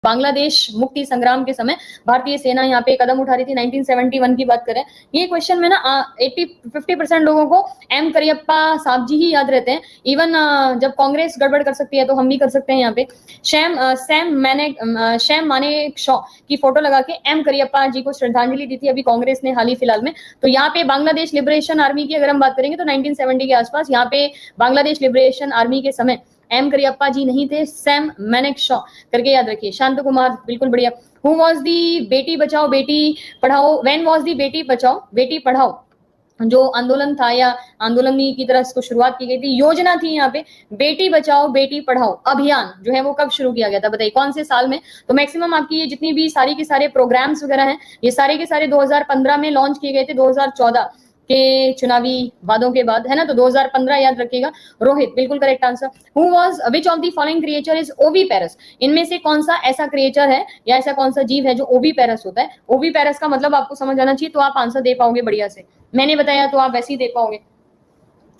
बांग्लादेश मुक्ति संग्राम के समय भारतीय सेना यहाँ पे कदम उठा रही थी, 1971 की बात करें। ये क्वेश्चन में ना 50% लोगों को एम करियप्पा साहब जी ही याद रहते हैं। इवन जब कांग्रेस गड़बड़ कर सकती है तो हम भी कर सकते हैं। यहाँ पे शैम मानेकशॉ की फोटो लगा के एम करियप्पा जी को श्रद्धांजलि दी थी अभी कांग्रेस ने हाल ही फिलहाल में। तो यहाँ पे बांग्लादेश लिबरेशन आर्मी की अगर हम बात करेंगे तो 1970 के आसपास यहाँ पे बांग्लादेश लिबरेशन आर्मी के समय एम करियप्पा जी नहीं थे, सैम मानेकशॉ करके याद रखिए। शांत कुमार बिल्कुल बढ़िया। Who was the Beti Bachao Beti Padhao, when was the Beti Bachao Beti Padhao जो आंदोलन था या आंदोलन की तरह इसको शुरुआत की गई थी, योजना थी यहाँ पे बेटी बचाओ बेटी पढ़ाओ अभियान जो है वो कब शुरू किया गया था बताइए, कौन से साल में? तो मैक्सिमम आपकी ये जितनी भी सारी के सारे प्रोग्राम्स वगैरह हैं ये सारे के सारे 2015 में लॉन्च किए गए थे, 2014 के चुनावी वादों के बाद, है ना। तो 2015 याद रखिएगा। रोहित बिल्कुल correct answer. Who was which of the following creature is oviparous, इनमें से कौन सा ऐसा क्रिएचर है या ऐसा कौन सा जीव है जो ओविपेरस होता है? ओविपेरस का मतलब आपको समझ आना चाहिए तो आप आंसर दे पाओगे बढ़िया से। मैंने बताया तो आप वैसे ही दे पाओगे।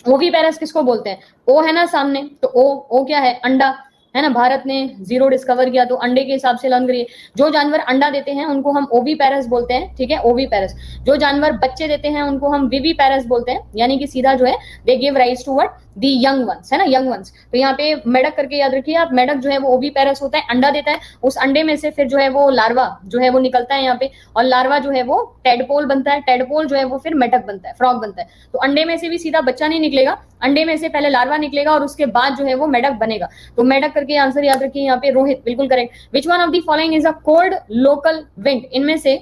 ओविपेरस किसको बोलते हैं? ओ है ना सामने, तो ओ क्या है? अंडा, है ना। भारत ने 0 डिस्कवर किया तो अंडे के हिसाब से लर्न करिए। जो जानवर अंडा देते हैं उनको हम ओविपेरस बोलते हैं, ठीक है, ओविपेरस। जो जानवर बच्चे देते हैं उनको हम विविपेरस बोलते हैं, यानी कि सीधा जो है they give rise to what, the young ones, है ना, यंग वंस। तो यहाँ पे मेढक करके याद रखिए आप। मेढक जो है वो ओविपेरस होता है, अंडा देता है, उस अंडे में से फिर जो है वो लार्वा जो है वो निकलता है यहाँ पे, और लार्वा जो है वो टेडपोल बनता है, टेडपोल जो है वो फिर मेढक बनता है, फ्रॉग बनता है। तो अंडे में से भी सीधा बच्चा नहीं निकलेगा, अंडे में से पहले लार्वा निकलेगा और उसके बाद जो है वो मेढक बनेगा। तो मेढक करके आंसर याद रखिए यहाँ पे। रोहित बिल्कुल correct. Which one of the following is a cold local wind, इनमें से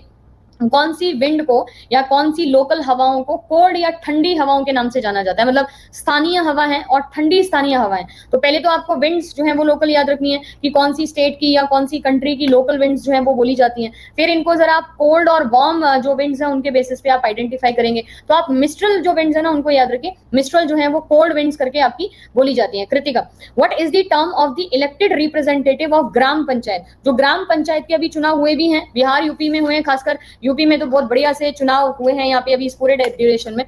कौन सी विंड को या कौन सी लोकल हवाओं को कोल्ड या ठंडी हवाओं के नाम से जाना जाता है? मतलब स्थानीय हवा है और ठंडी स्थानीय हवाएं। तो पहले तो आपको विंड्स जो है वो लोकल याद रखनी है कि कौन सी स्टेट की या कौन सी कंट्री की लोकल विंड्स जो है वो बोली जाती हैं। फिर इनको जरा आप कोल्ड और वार्म जो विंड्स हैं उनके बेसिस पे आप आइडेंटिफाई करेंगे। तो आप मिस्ट्रल जो विंड्स है ना उनको याद रखिए, मिस्ट्रल जो है वो कोल्ड विंड्स करके आपकी बोली जाती है। Kritika, what is the term of the elected representative of gram panchayat? जो ग्राम पंचायत के अभी चुनाव हुए भी हैं, बिहार यूपी में हुए हैं, खासकर यूपी में तो बहुत बढ़िया से चुनाव हुए हैं यहाँ पे अभी इस पूरे ड्यूरेशन में।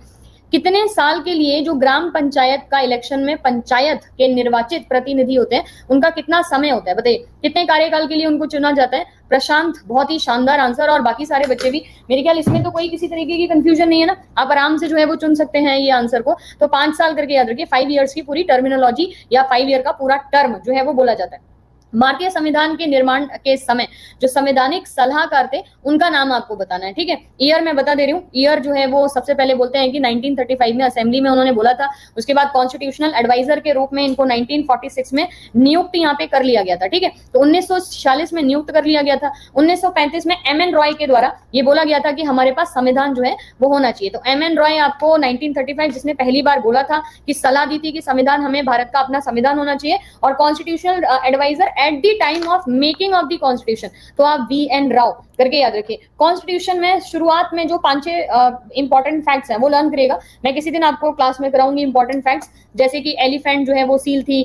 कितने साल के लिए जो ग्राम पंचायत का इलेक्शन में पंचायत के निर्वाचित प्रतिनिधि होते हैं उनका कितना समय होता है बताइए? कितने कार्यकाल के लिए उनको चुना जाता है? प्रशांत बहुत ही शानदार आंसर, और बाकी सारे बच्चे भी। मेरे ख्याल इसमें तो कोई किसी तरीके की कंफ्यूजन नहीं है ना, आप आराम से जो है वो चुन सकते हैं ये आंसर को। तो 5 साल करके याद रखिए, 5 ईयर्स की पूरी टर्मिनोलॉजी या 5 ईयर का पूरा टर्म जो है वो बोला जाता है। भारतीय संविधान के निर्माण के समय जो संवैधानिक सलाहकार थे उनका नाम आपको बताना है, ठीक है। ईयर मैं बता दे रही हूँ। ईयर जो है वो सबसे पहले बोलते हैं कि 1935 में असेंबली में उन्होंने बोला था। उसके बाद कॉन्स्टिट्यूशनल एडवाइजर के रूप में इनको 1946 में नियुक्त यहाँ पे कर लिया गया था, ठीक है। तो 1946 में नियुक्त कर लिया गया था। 1935 में एम.एन. रॉय के द्वारा ये बोला गया था कि हमारे पास संविधान जो है वो होना चाहिए। तो एम.एन. रॉय आपको 1935 जिसने पहली बार बोला था कि सलाह दी थी कि संविधान, हमें भारत का अपना संविधान होना चाहिए, और constitutional adviser at the time of making of the constitution, तो आप वी.एन. राव करके याद रखिए। कॉन्स्टिट्यूशन में शुरुआत में जो 5-6 इंपॉर्टेंट फैक्ट्स हैं वो लर्न करिएगा। मैं किसी दिन आपको क्लास में कराऊंगी इंपॉर्टेंट फैक्ट्स, जैसे कि एलिफेंट जो है वो सील थी।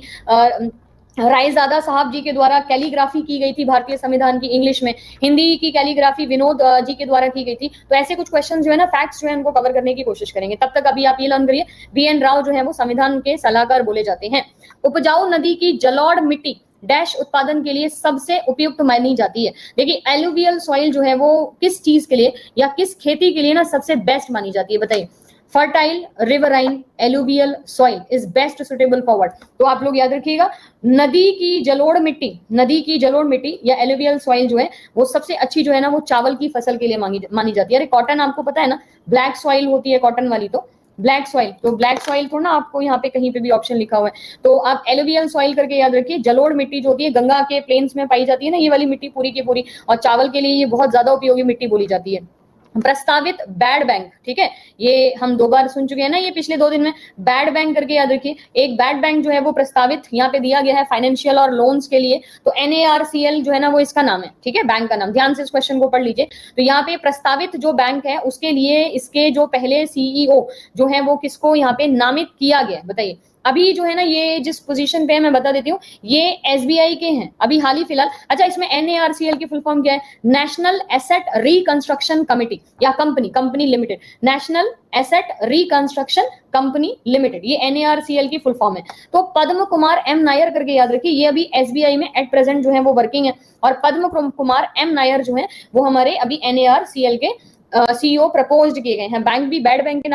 रायजादा साहब जी के द्वारा कैलीग्राफी की गई थी भारतीय संविधान की इंग्लिश में। हिंदी की कैलीग्राफी विनोद जी के द्वारा की गई थी। तो ऐसे कुछ क्वेश्चन जो है ना, फैक्ट्स जो है उनको कवर करने की कोशिश करेंगे। तब तक अभी आप ये लर्न करिए, वी.एन. राव जो है वो संविधान के सलाहकार बोले जाते हैं। उपजाऊ नदी की जलोढ़ मिट्टी डैश उत्पादन के लिए सबसे उपयुक्त मानी जाती है। देखिए एलुवियल सॉइल जो है वो किस चीज के लिए या किस खेती के लिए ना सबसे बेस्ट मानी जाती है बताइए? Fertile riverine alluvial soil is best suitable for what? तो आप लोग याद रखिएगा, नदी की जलोढ़ मिट्टी या एलुवियल सॉइल जो है वो सबसे अच्छी जो है ना वो चावल की फसल के लिए मानी जाती है। अरे कॉटन आपको पता है ना, ब्लैक सॉइल होती है कॉटन वाली, तो ब्लैक सॉइल, तो ब्लैक सॉइल थोड़ा ना आपको यहाँ पे कहीं पे भी ऑप्शन लिखा हुआ है। तो आप एलुवियल सॉइल करके याद रखिए। जलोढ़ मिट्टी जो होती है गंगा के प्लेन्स में पाई जाती है ना, ये वाली मिट्टी पूरी की पूरी, और चावल के लिए ये बहुत ज्यादा उपयोगी मिट्टी बोली जाती है। प्रस्तावित बैड बैंक, ठीक है, ये हम 2 बार सुन चुके हैं ना ये पिछले 2 दिन में। बैड बैंक करके याद रखिए। एक बैड बैंक जो है वो प्रस्तावित यहाँ पे दिया गया है फाइनेंशियल और लोन्स के लिए, तो NARCL जो है ना वो इसका नाम है, ठीक है, बैंक का नाम। ध्यान से इस क्वेश्चन को पढ़ लीजिए। तो यहाँ पे प्रस्तावित जो बैंक है उसके लिए इसके जो पहले CEO जो है वो किसको यहाँ पे नामित किया गया बताइए? अभी जो है ना ये जिस पोजीशन पे है मैं बता देती हूँ, ये एसबीआई के हैं अभी हाल ही फिलहाल। अच्छा, इसमें एनएआरसीएल की फुल फॉर्म क्या है? नेशनल एसेट रिकंस्ट्रक्शन कमिटी या company limited, national asset reconstruction company limited, ये एनएआरसीएल की फुल फॉर्म है। तो पद्म कुमार एम नायर करके याद रखिए, ये अभी एसबीआई में एट प्रेजेंट जो है वो वर्किंग है, और पद्म कुमार एम नायर जो है वो हमारे अभी एनएआरसीएल के सीईओ प्रपोज्ड किए गए हैं। बैंक भी बैड बैंक के